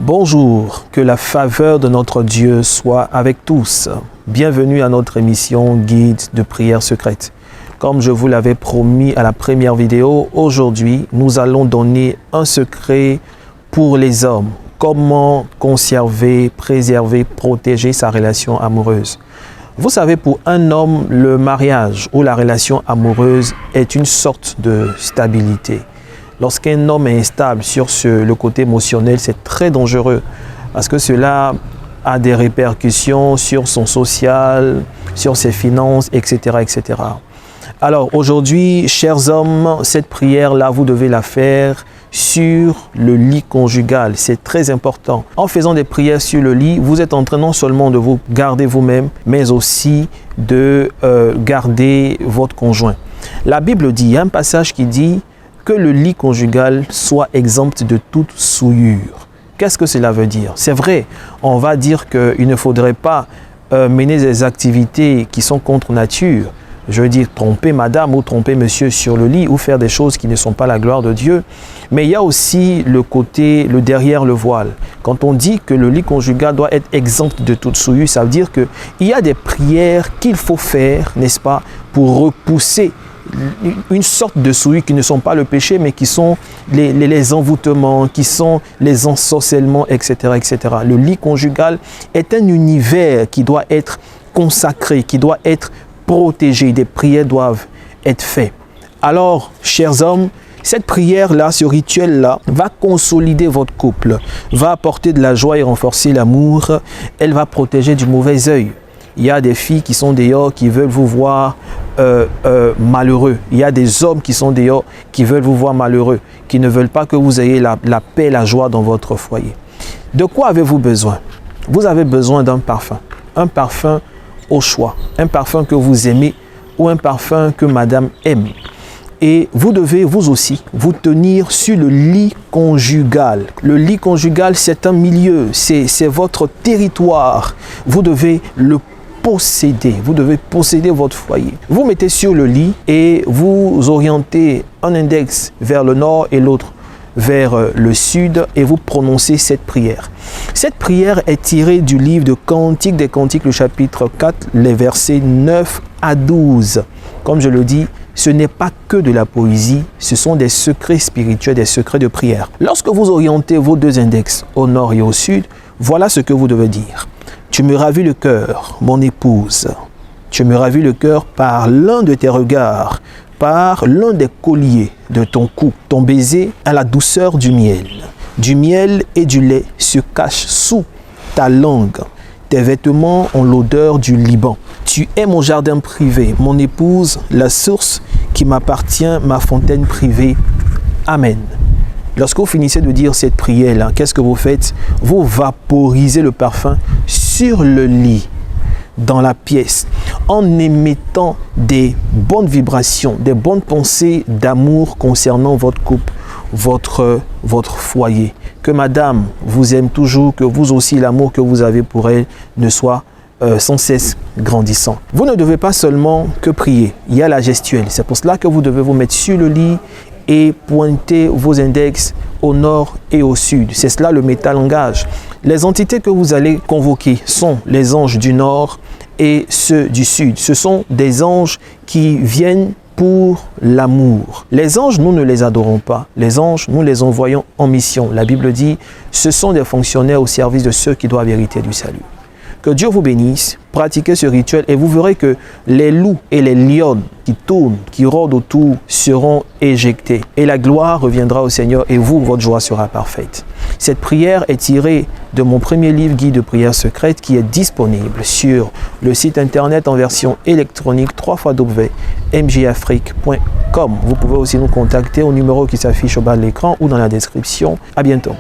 Bonjour, que la faveur de notre Dieu soit avec tous. Bienvenue à notre émission Guide de prière secrète. Comme je vous l'avais promis à la première vidéo, aujourd'hui, nous allons donner un secret pour les hommes. Comment conserver, préserver, protéger sa relation amoureuse. Vous savez, pour un homme, le mariage ou la relation amoureuse est une sorte de stabilité. Lorsqu'un homme est instable sur le côté émotionnel, c'est très dangereux parce que cela a des répercussions sur son social, sur ses finances, etc., etc. Alors aujourd'hui, chers hommes, cette prière-là, vous devez la faire sur le lit conjugal. C'est très important. En faisant des prières sur le lit, vous êtes en train non seulement de vous garder vous-même, mais aussi de garder votre conjoint. La Bible dit, il y a un passage qui dit que le lit conjugal soit exempt de toute souillure. Qu'est-ce que cela veut dire? C'est vrai, on va dire qu'il ne faudrait pas mener des activités qui sont contre nature. Je veux dire, tromper madame ou tromper monsieur sur le lit ou faire des choses qui ne sont pas la gloire de Dieu. Mais il y a aussi le côté, le derrière le voile. Quand on dit que le lit conjugal doit être exempt de toute souillure, ça veut dire qu'il y a des prières qu'il faut faire, n'est-ce pas, pour repousser une sorte de souillure qui ne sont pas le péché, mais qui sont les envoûtements, qui sont les ensorcellements, etc., etc. Le lit conjugal est un univers qui doit être consacré, qui doit être protégé. Des prières doivent être faites. Alors, chers hommes, cette prière-là, ce rituel-là, va consolider votre couple, va apporter de la joie et renforcer l'amour. Elle va protéger du mauvais œil. Il y a des filles qui sont dehors, qui veulent vous voir malheureux. Il y a des hommes qui sont dehors, qui veulent vous voir malheureux, qui ne veulent pas que vous ayez la paix, la joie dans votre foyer. De quoi avez-vous besoin? Vous avez besoin d'un parfum au choix, un parfum que vous aimez ou un parfum que madame aime. Et vous devez, vous aussi, vous tenir sur le lit conjugal. Le lit conjugal, c'est un milieu, c'est votre territoire. Vous devez le posséder. Vous devez posséder votre foyer. Vous mettez sur le lit et vous orientez un index vers le nord et l'autre vers le sud et vous prononcez cette prière. Cette prière est tirée du livre de Cantiques des Cantiques, le chapitre 4, les versets 9 à 12. Comme je le dis, ce n'est pas que de la poésie, ce sont des secrets spirituels, des secrets de prière. Lorsque vous orientez vos deux index au nord et au sud, voilà ce que vous devez dire. Tu me ravis le cœur, mon épouse. Tu me ravis le cœur par l'un de tes regards, par l'un des colliers de ton cou. Ton baiser a la douceur du miel. Du miel et du lait se cachent sous ta langue. Tes vêtements ont l'odeur du Liban. Tu es mon jardin privé, mon épouse, la source qui m'appartient, ma fontaine privée. Amen. Lorsque vous finissez de dire cette prière-là, qu'est-ce que vous faites? Vous vaporisez le parfum sur le lit, dans la pièce, en émettant des bonnes vibrations, des bonnes pensées d'amour concernant votre couple, votre foyer. Que madame vous aime toujours, que vous aussi, l'amour que vous avez pour elle ne soit sans cesse grandissant. Vous ne devez pas seulement que prier, il y a la gestuelle. C'est pour cela que vous devez vous mettre sur le lit et pointer vos index au nord et au sud. C'est cela le métalangage. Les entités que vous allez convoquer sont les anges du nord et ceux du sud. Ce sont des anges qui viennent pour l'amour. Les anges, nous ne les adorons pas. Les anges, nous les envoyons en mission. La Bible dit, ce sont des fonctionnaires au service de ceux qui doivent hériter du salut. Que Dieu vous bénisse, pratiquez ce rituel et vous verrez que les loups et les lions qui tournent, qui rôdent autour seront éjectés. Et la gloire reviendra au Seigneur et vous, votre joie sera parfaite. Cette prière est tirée de mon premier livre guide de prière secrète qui est disponible sur le site internet en version électronique www.mjafrique.com. Vous pouvez aussi nous contacter au numéro qui s'affiche au bas de l'écran ou dans la description. À bientôt.